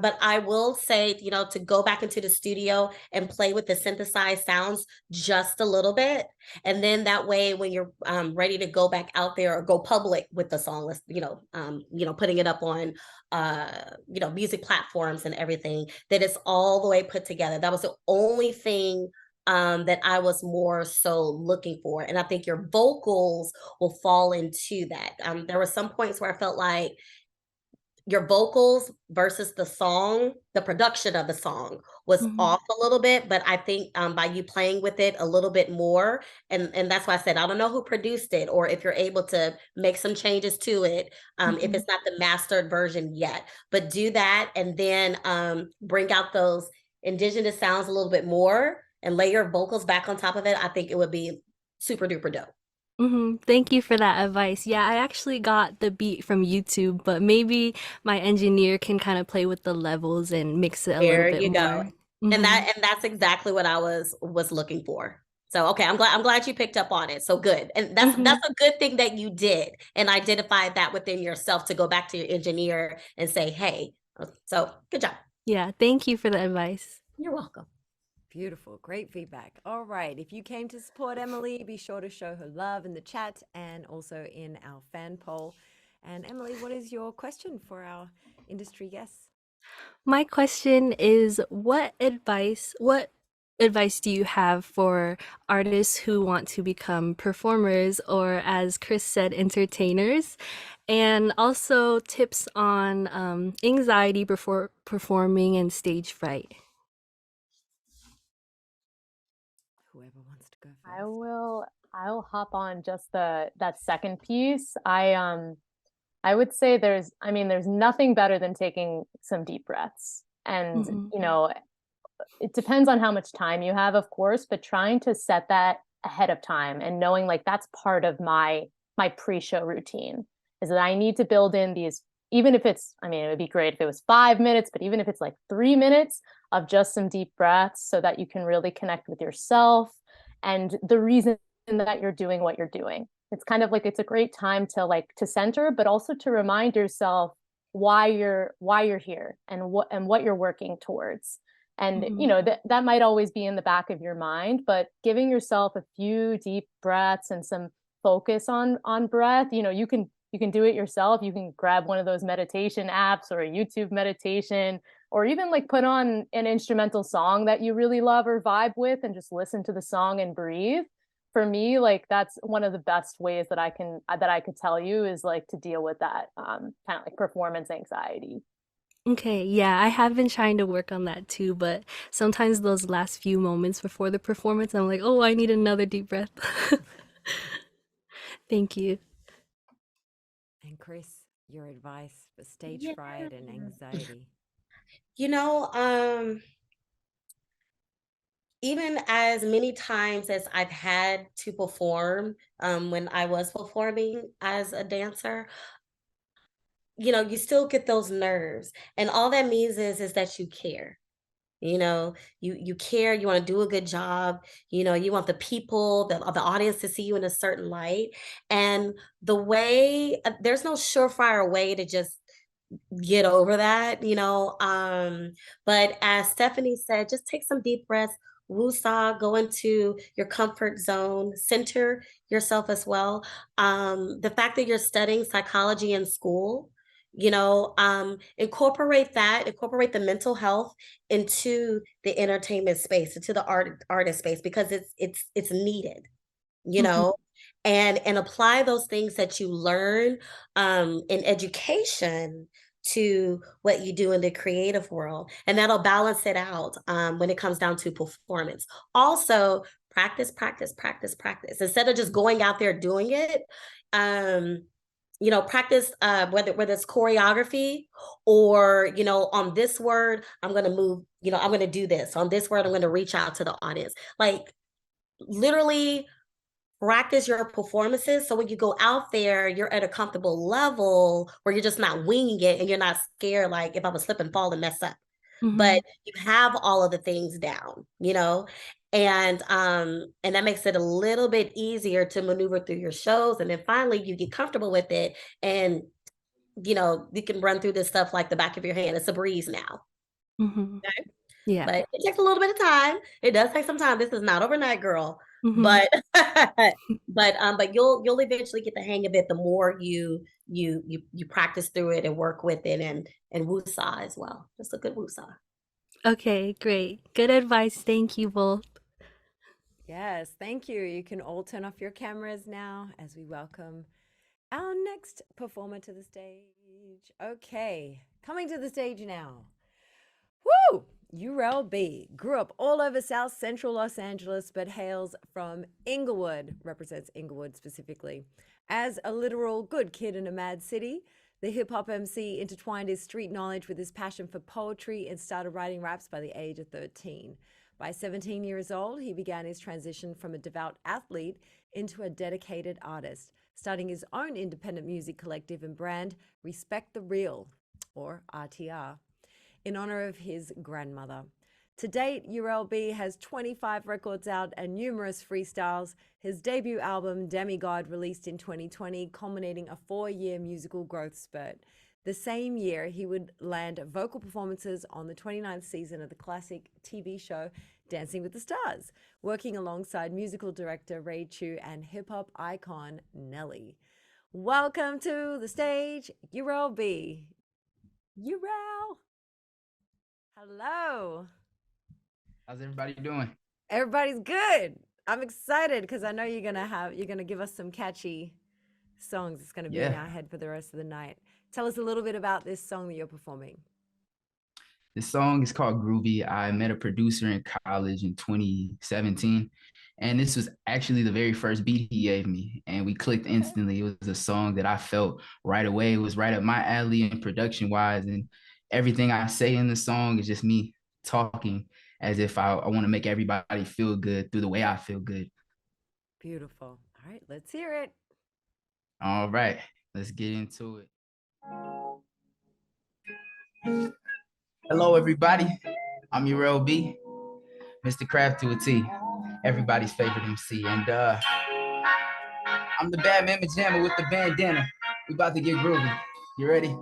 But I will say, to go back into the studio and play with the synthesized sounds just a little bit. And then that way, when you're ready to go back out there or go public with the song, putting it up on music platforms and everything, that it's all the way put together. That was the only thing that I was more so looking for. And I think your vocals will fall into that. There were some points where I felt like your vocals versus the production of the song was
Mhm.
off a little bit, but I think by you playing with it a little bit more, and that's why I said I don't know who produced it or if you're able to make some changes to it, if
Mhm.
it's not the mastered version yet, but do that and then bring out those indigenous sounds a little bit more and lay your vocals back on top of it. I think it would be super duper dope.
Mhm. Thank you for that advice. Yeah, I actually got the beat from YouTube, but maybe my engineer can kind of play with the levels and mix it a little
There
bit
you go.
more.
And
Mhm.
that's exactly what I was looking for. So okay, I'm glad you picked up on it. So good. And that's a good thing that you did and identified that within yourself to go back to your engineer and say, hey, so good job.
Yeah, thank you for the advice.
You're welcome.
Beautiful. Great feedback. All right. If you came to support Emily, be sure to show her love in the chat and also in our fan poll. And Emily, what is your question for our industry guests?
My question is what advice do you have for artists who want to become performers or, as Chris said, entertainers? And also tips on anxiety before performing and stage fright.
Whoever wants to go
I
first.
I'll hop on just that second piece. I would say there's nothing better than taking some deep breaths. And,
Mhm.
it depends on how much time you have, of course, but trying to set that ahead of time and knowing like that's part of my pre-show routine is that I need to build in these, even if it's, it would be great if it was 5 minutes, but even if it's like 3 minutes of just some deep breaths so that you can really connect with yourself and the reason that you're doing what you're doing. It's kind of like it's a great time to center, but also to remind yourself why you're here and what you're working towards. And
Mhm.
that might always be in the back of your mind, but giving yourself a few deep breaths and some focus on breath, you can do it yourself. You can grab one of those meditation apps or a YouTube meditation, or even like put on an instrumental song that you really love or vibe with and just listen to the song and breathe. For me, like that's one of the best ways that I could tell you is like to deal with that kind of like performance anxiety.
Okay, yeah, I have been trying to work on that too, but sometimes those last few moments before the performance, I'm like, oh, I need another deep breath. Thank you.
And Chris, your advice for stage
Yeah.
fright and anxiety.
You know, even as many times as I've had to perform, when I was performing as a dancer, you still get those nerves. And all that means is that you care. You care, you want to do a good job, you want the people, the audience to see you in a certain light. And there's no surefire way to just get over that, but as Stephanie said, just take some deep breaths, woosah, go into your comfort zone, center yourself as well. The fact that you're studying psychology in school, incorporate the mental health into the entertainment space, into the artist space, because it's needed, you
Mhm.
know and apply those things that you learn in education to what you do in the creative world, and that'll balance it out when it comes down to performance. Also, practice, practice, practice, practice instead of just going out there doing it. um Practice, whether it's choreography, or on this word I'm going to move, I'm going to do this on this word, I'm going to reach out to the audience, like literally practice your performances, so when you go out there, you're at a comfortable level where you're just not winging it and you're not scared, like if I would slip and fall and mess up. But
Mhm.
you have all of the things down, and that makes it a little bit easier to maneuver through your shows. And then finally you get comfortable with it, and you can run through this stuff like the back of your hand. It's a breeze now.
Mhm. Yeah.
But it takes a little bit of time. It does take some time. This is not overnight, girl.
Mhm.
But but you'll eventually get the hang of it the more you practice through it and work with it, and woosah as well. Just a good woosah.
Okay, great. Good advice. Thank you both.
Yes, thank you. You can all turn off your cameras now as we welcome our next performer to the stage. Okay, coming to the stage now. Woo! Urel B grew up all over South Central Los Angeles, but hails from Inglewood, represents Inglewood specifically. As a literal good kid in a mad city, the hip hop MC intertwined his street knowledge with his passion for poetry and started writing raps by the age of 13. By 17 years old, he began his transition from a devout athlete into a dedicated artist, starting his own independent music collective and brand, Respect the Real, or RTR, in honor of his grandmother. To date, URLB has 25 records out and numerous freestyles. His debut album, Demigod, released in 2020, culminating a 4-year musical growth spurt. The same year, he would land vocal performances on the 29th season of the classic TV show Dancing with the Stars, working alongside musical director Ray Chu and hip-hop icon Nelly. Welcome to the stage, URLB. URL. Hello.
How's everybody doing?
Everybody's good. I'm excited because I know you're gonna give us some catchy songs. It's gonna be in our head for the rest of the night. Tell us a little bit about this song that you're performing.
This song is called Groovy. I met a producer in college in 2017, and this was actually the very first beat he gave me, and we clicked instantly. It was a song that I felt right away. It was right up my alley and production-wise, and everything I say in the song is just me talking as if I want to make everybody feel good through the way I feel good.
Beautiful. All right, let's hear it.
All right, let's get into it. Hello, everybody. I'm URLB, Mr. Craft to a T, everybody's favorite MC. And I'm the bad man pajama with the bandana. We about to get groovy. You ready?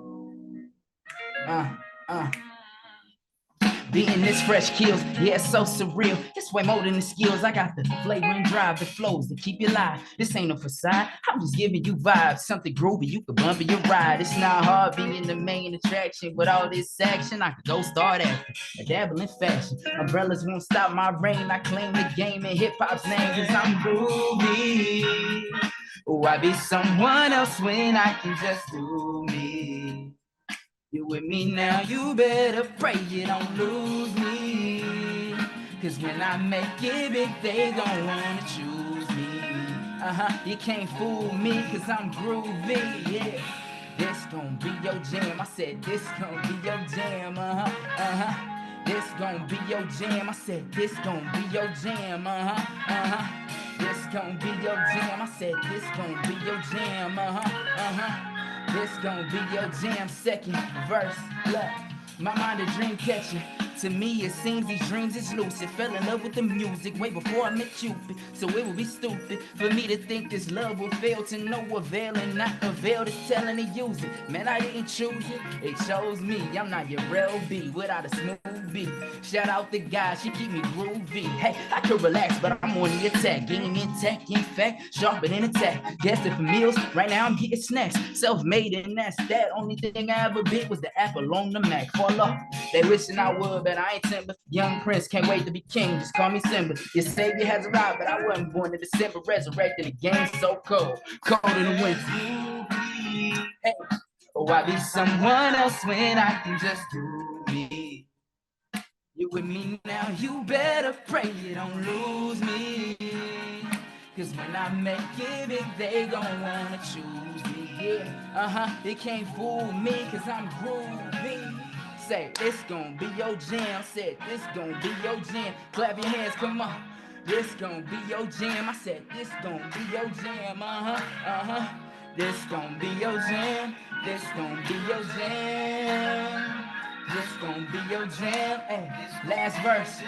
Beating this fresh kills, yeah, it's so surreal. It's way more than the skills. I got the flavor and drive, the flows to keep you live. This ain't no facade, I'm just giving you vibes. Something groovy, you can bump in your ride. It's not hard being the main attraction. With all this action, I could go start after a dabble in fashion. Umbrellas won't stop my reign. I claim the game in hip-hop's name, cause I'm groovy. Why be someone else when I can just do me? You with me now, you better pray you don't lose me. Cause when I make it big, they gon' wanna choose me. You can't fool me, cause I'm groovy, yeah. This gon' be your jam, I said this gon' be your jam, This gon' be your jam, I said this gon' be your jam, This gon' be your jam, I said this gon' be your jam, This gon' be your jam, second verse, look. My mind a dream catcher. To me, it seems these dreams is lucid. Fell in love with the music way before I met Cupid. So it would be stupid for me to think this love will fail to no avail and not avail to telling to use it. Man, I didn't choose it, it chose me. I'm not your real B without a smooth beat. Shout out the guys, she keep me groovy. Hey, I could relax, but I'm on the attack. Game intact, in fact, sharper than attack. Guessing for meals, right now I'm getting snacks. Self-made and that's that. Only thing I ever bit was the apple on the Mac. Fall off, they wishing I would, but I ain't Timber. Young Prince, can't wait to be king, just call me Simba. Your savior has arrived, but I wasn't born in December. Resurrecting the game so cold, cold in the winter. Hey, oh, I be someone else when I can just do me. You with me now, you better pray you don't lose me. Cause when I make it big, they gon' wanna choose me, yeah. They can't fool me, cause I'm groovy. Say, this gon' be your jam. Said, this gon' be your jam. Clap your hands, come on. This gon' be your jam. I said, this gon' be your jam. This gon' be your jam. This gon' be your jam. This gon' be your jam. Hey, last verse.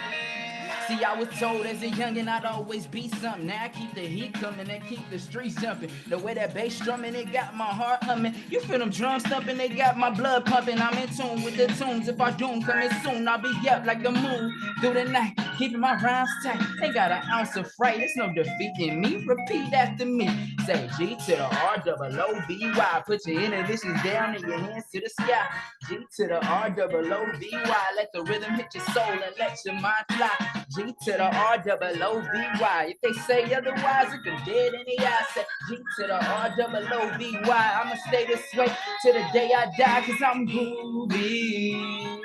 See, I was told as a youngin' I'd always be something. Now I keep the heat coming and keep the streets jumping. The way that bass drumming, it got my heart humming. You feel them drums thumping, they got my blood pumping. I'm in tune with the tunes. If I don't coming soon, I'll be up like the moon through the night, keeping my rhymes tight. Ain't got an ounce of fright, there's no defeating me. Repeat after me. Say G to the R-O-O-B-Y. Put your inhibitions down and your hands to the sky. G to the R-O-O-B-Y. Let the rhythm hit your soul and let your mind fly. G to the R-O-O-B-Y. If they say otherwise, it can dead in the eye. Say G to the R-O-O-B-Y. I'ma stay this way till the day I die, cause I'm groovy.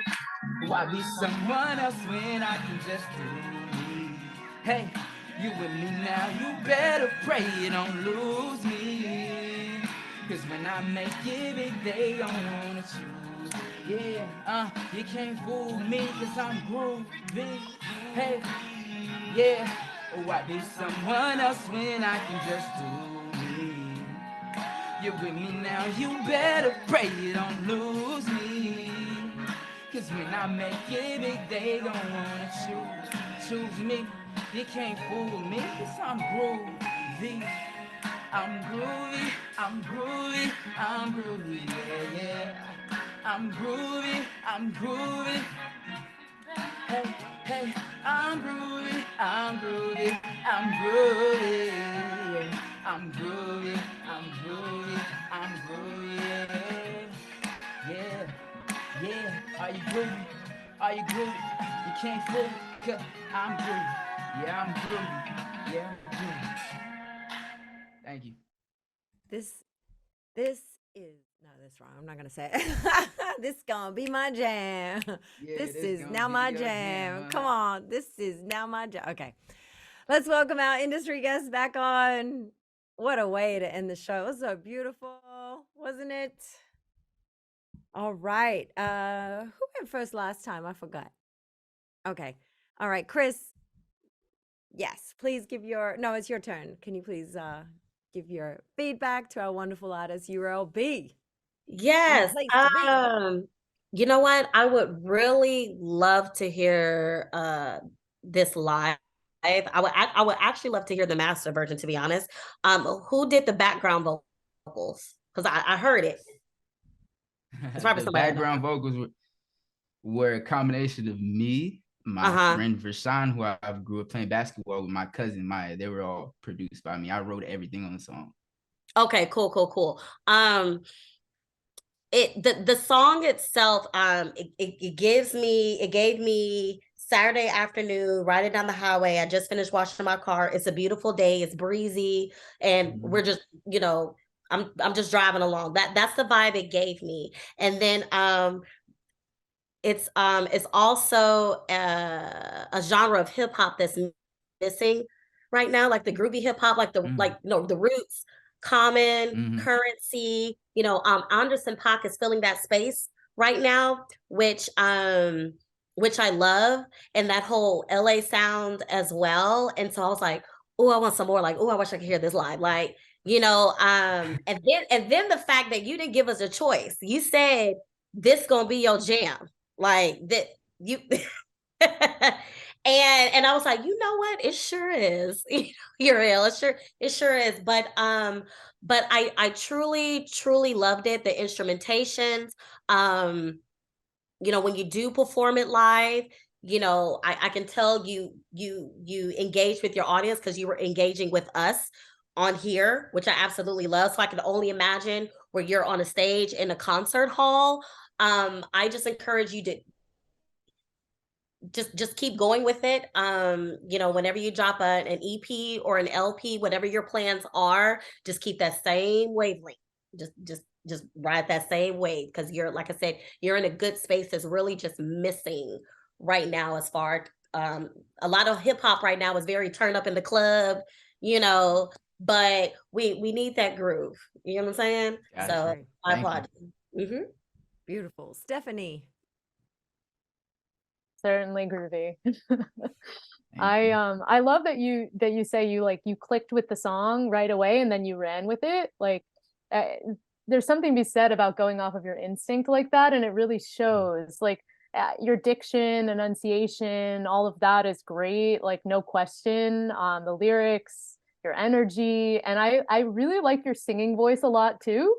Why be someone else when I can just do me? Hey, you with me now, you better pray you don't lose me. Cause when I make it big, they don't wanna choose. Yeah, you can't fool me, cause I'm groovy. Hey, yeah, why be someone else when I can just do me? You're with me now, you better pray you don't lose me. Cause when I make it big, they gon' wanna choose me. You can't fool me, cause I'm groovy. I'm groovy, I'm groovy, I'm groovy, yeah, yeah. I'm groovy, I'm groovy. Hey, hey, I'm groovy, I'm groovy, I'm groovy. Yeah. I'm groovy, I'm groovy, I'm groovy. Yeah, yeah. Are you groovy? Are you groovy? You can't fool me, 'cause I'm groovy. Yeah, I'm groovy. Yeah, I'm groovy. Thank you.
This is no, that's wrong. I'm not gonna say it. This gonna be my jam.
Yeah,
This
this
is
gonna
now
be
my
your
jam.
jam,
Come
huh?
on, this is now my jam. Okay, let's welcome our industry guests back on. What a way to end the show. It was so beautiful, wasn't it? All right. Who went first last time? I forgot. Okay. All right, Chris. Yes, please give your no, it's your turn. Can you please give your feedback to our wonderful artist URLB in the
Yes.
place to be?
You know what? I would really love to hear this live. I would actually love to hear the master version, to be honest. Who did the background vocals? Because I heard it. It's probably
The
somebody I know.
background vocals were a combination of me, my
Uh-huh.
friend Vershawn, who I grew up playing basketball with, my cousin Maya. They were all produced by me. I wrote everything on the song.
Okay, cool. The song itself, it gave me Saturday afternoon riding down the highway. I just finished washing my car. It's a beautiful day, it's breezy, and we're just, I'm just driving along. That's the vibe it gave me. And then it's also a genre of hip hop that's missing right now, like the groovy hip hop, like the roots, Common, Currency. Anderson .Paak is filling that space right now, which I love, and that whole LA sound as well. And so I was like, oh, I want some more. Like, oh, I wish I could hear this live. Like, and then the fact that you didn't give us a choice. You said this gonna be your jam. Like that you and I was like, you know what? It sure is. You're real. It sure is. But I truly loved it. The instrumentations. When you do perform it live, I can tell you engage with your audience because you were engaging with us on here, which I absolutely love. So I can only imagine where you're on a stage in a concert hall. I just encourage you to just keep going with it. Whenever you drop an EP or an LP, whatever your plans are, just keep that same wavelength. Just ride that same wave, because you're, like I said, you're in a good space that's really just missing right now. As far a lot of hip hop right now is very turn up in the club, but we need that groove. You know what I'm saying?
Got
So
Right.
I
Thank
applaud you.
Beautiful. Stephanie.
Certainly groovy.
Thank
I
you.
I love that you say you clicked with the song right away and then you ran with it. Like uh, there's something to be said about going off of your instinct like that, and it really shows. Like your diction, enunciation, all of that is great. Like no question. The lyrics, your energy, and I really like your singing voice a lot too.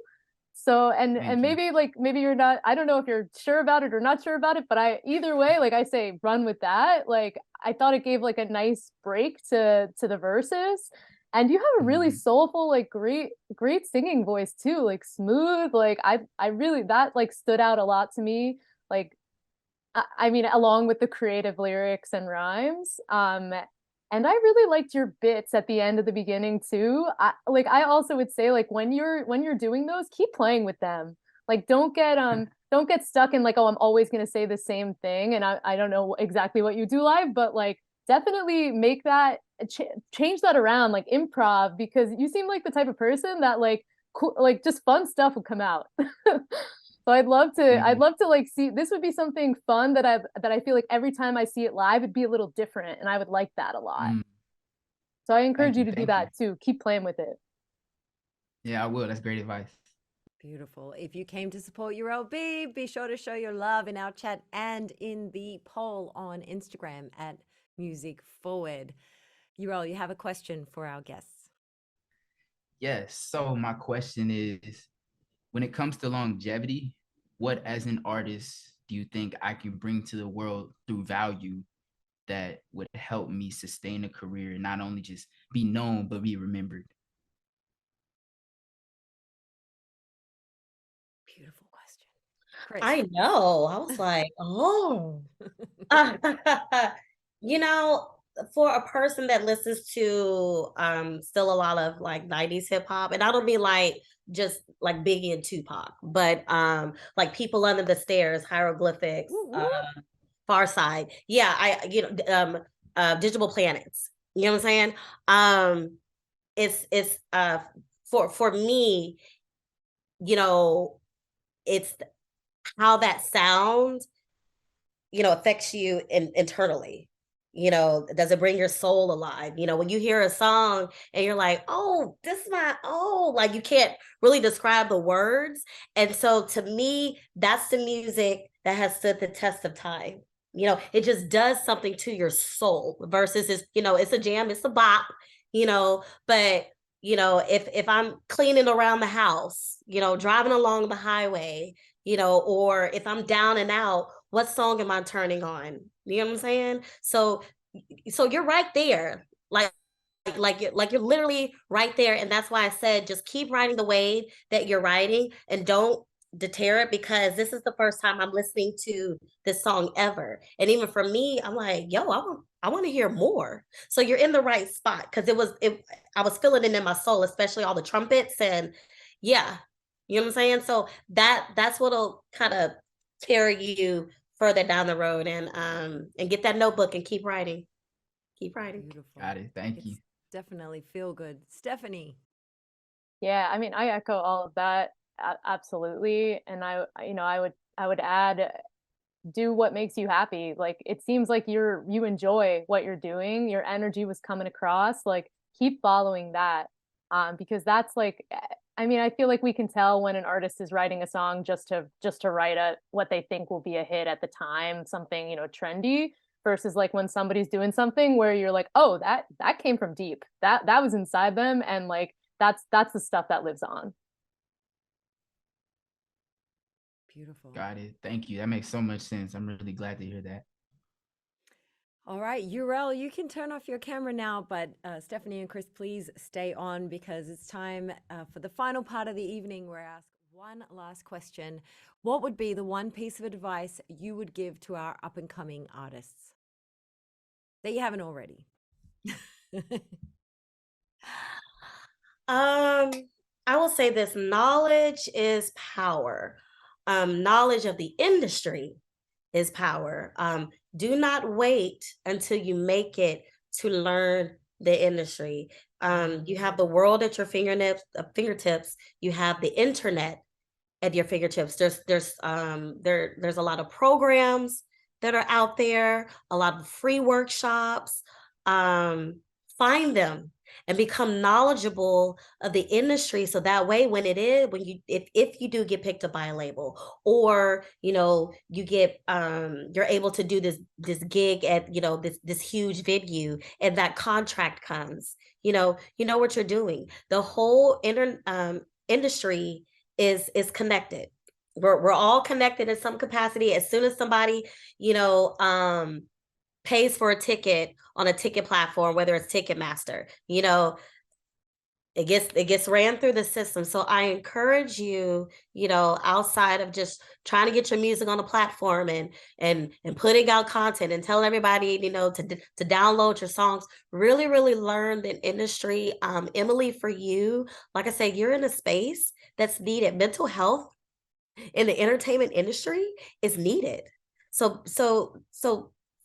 So and
Thank you.
maybe you're not, I don't know if you're sure about it or not sure about it, but either way, like I say, run with that. Like I thought it gave like a nice break to the verses. And you have a really soulful, like great singing voice too, like smooth. Like I really, that like stood out a lot to me. Like I mean, along with the creative lyrics and rhymes. And I really liked your bits at the end of the beginning too. I also would say, like, when you're doing those, keep playing with them. Like don't get stuck in like, oh, I'm always gonna say the same thing. And I don't know exactly what you do live, but like definitely make that change that around, like improv, because you seem like the type of person that like cool, like just fun stuff would come out. So I'd love to like see, this would be something fun that I feel like every time I see it live, it'd be a little different, and I would like that a lot. So I encourage you to do
Thank you.
that too. Keep playing with it.
Yeah, I will. That's great advice.
Beautiful. If you came to support ULB, be sure to show your love in our chat and in the poll on Instagram at Music Forward. Ural, you have a question for our guests.
Yes. So my question is, when it comes to longevity, what as an artist do you think I can bring to the world through value that would help me sustain a career and not only just be known, but be remembered?
Beautiful question. Chris.
I know. I was like, oh. You know, for a person that listens to still a lot of like 90s hip hop, and I don't mean like just like Biggie and Tupac, but like People Under the Stairs, Hieroglyphics,
Woo, woo.
Far Side. Yeah, Digital Planets. You know what I'm saying? It's for me, you know, it's how that sound, you know, affects you internally. You know, does it bring your soul alive? You know, when you hear a song and you're like, oh, this is like you can't really describe the words. And so to me, that's the music that has stood the test of time. You know, it just does something to your soul versus it's, you know, it's a jam, it's a bop, you know, but you know, if I'm cleaning around the house, you know, driving along the highway, you know, or if I'm down and out, what song am I turning on? You know what I'm saying? So you're right there. Like you're literally right there. And that's why I said just keep riding the wave that you're riding and don't deter it, because this is the first time I'm listening to this song ever. And even for me, I'm like, yo, I want to hear more. So you're in the right spot, because I was feeling it in my soul, especially all the trumpets and yeah, you know what I'm saying? So that's what'll kind of carry you further down the road, and get that notebook and keep writing. Keep writing.
Beautiful.
Got it. Thank you.
It's definitely feel good. Stephanie.
Yeah, I mean, I echo all of that. Absolutely. And I would add, do what makes you happy. Like, it seems like you enjoy what you're doing. Your energy was coming across. Like, keep following that. Because that's like, I mean, I feel like we can tell when an artist is writing a song just to write what they think will be a hit at the time, something, you know, trendy, versus like when somebody's doing something where you're like, oh, that came from deep. That was inside them, and like that's the stuff that lives on.
Beautiful.
Got it. Thank you. That makes so much sense. I'm really glad to hear that.
All right, Urel, you can turn off your camera now, but Stephanie and Chris, please stay on, because it's time for the final part of the evening where I ask one last question. What would be the one piece of advice you would give to our up-and-coming artists that you haven't already?
I will say this: knowledge is power. Knowledge of the industry is power. Do not wait until you make it to learn the industry. You have the world at your fingertips. You have the internet at your fingertips. There's a lot of programs that are out there, a lot of free workshops. Find them and become knowledgeable of the industry, so that way if you do get picked up by a label, or you know you get you're able to do this gig at, you know, this huge venue, and that contract comes, you know what you're doing. The whole industry is connected. We're all connected in some capacity. As soon as somebody, you know, pays for a ticket on a ticket platform, whether it's Ticketmaster, you know, it gets ran through the system. So I encourage you, you know, outside of just trying to get your music on a platform and putting out content and telling everybody, you know, to download your songs, really, really learn the industry. Emily, for you, like I said, you're in a space that's needed. Mental health in the entertainment industry is needed. So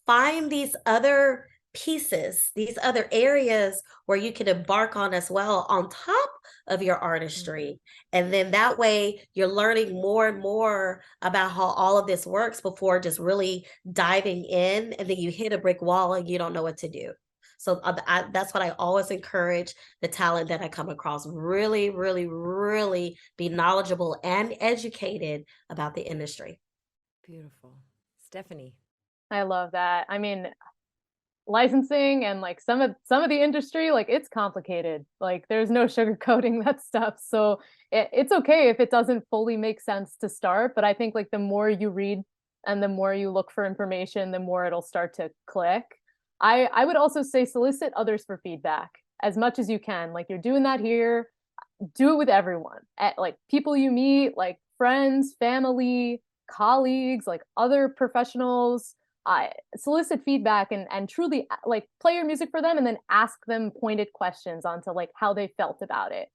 find these other pieces, these other areas where you can embark on as well, on top of your artistry. And then that way you're learning more and more about how all of this works before just really diving in, and then you hit a brick wall and you don't know what to do. So that's what I always encourage the talent that I come across. Really, really, really be knowledgeable and educated about the industry.
Beautiful. Stephanie.
I love that. I mean, licensing and like some of the industry, like it's complicated. Like there's no sugarcoating that stuff. So it's okay if it doesn't fully make sense to start, but I think like the more you read and the more you look for information, the more it'll start to click. I would also say solicit others for feedback as much as you can. Like you're doing that here, do it with everyone. Like people you meet, like friends, family, colleagues, like other professionals. Solicit feedback and truly like play your music for them and then ask them pointed questions onto like how they felt about it.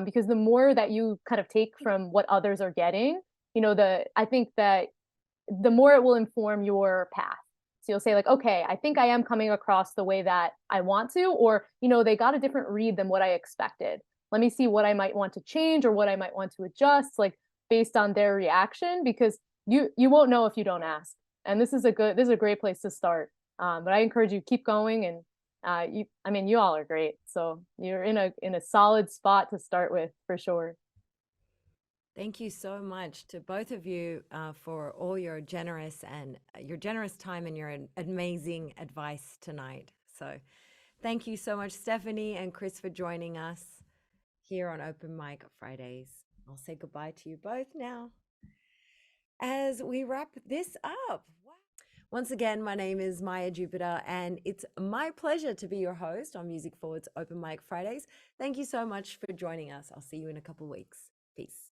Because the more that you kind of take from what others are getting, I think that the more it will inform your path. So you'll say like, okay, I think I am coming across the way that I want to, or, they got a different read than what I expected. Let me see what I might want to change or what I might want to adjust, like based on their reaction, because you won't know if you don't ask. And this is a great place to start. But I encourage you keep going, and you all are great. So you're in a solid spot to start with for sure.
Thank you so much to both of you for all your generous time and your amazing advice tonight. So thank you so much, Stephanie and Chris, for joining us here on Open Mic Fridays. I'll say goodbye to you both now as we wrap this up. Once again, my name is Maya Jupiter, and it's my pleasure to be your host on Music Forward's Open Mic Fridays. Thank you so much for joining us. I'll see you in a couple of weeks. Peace.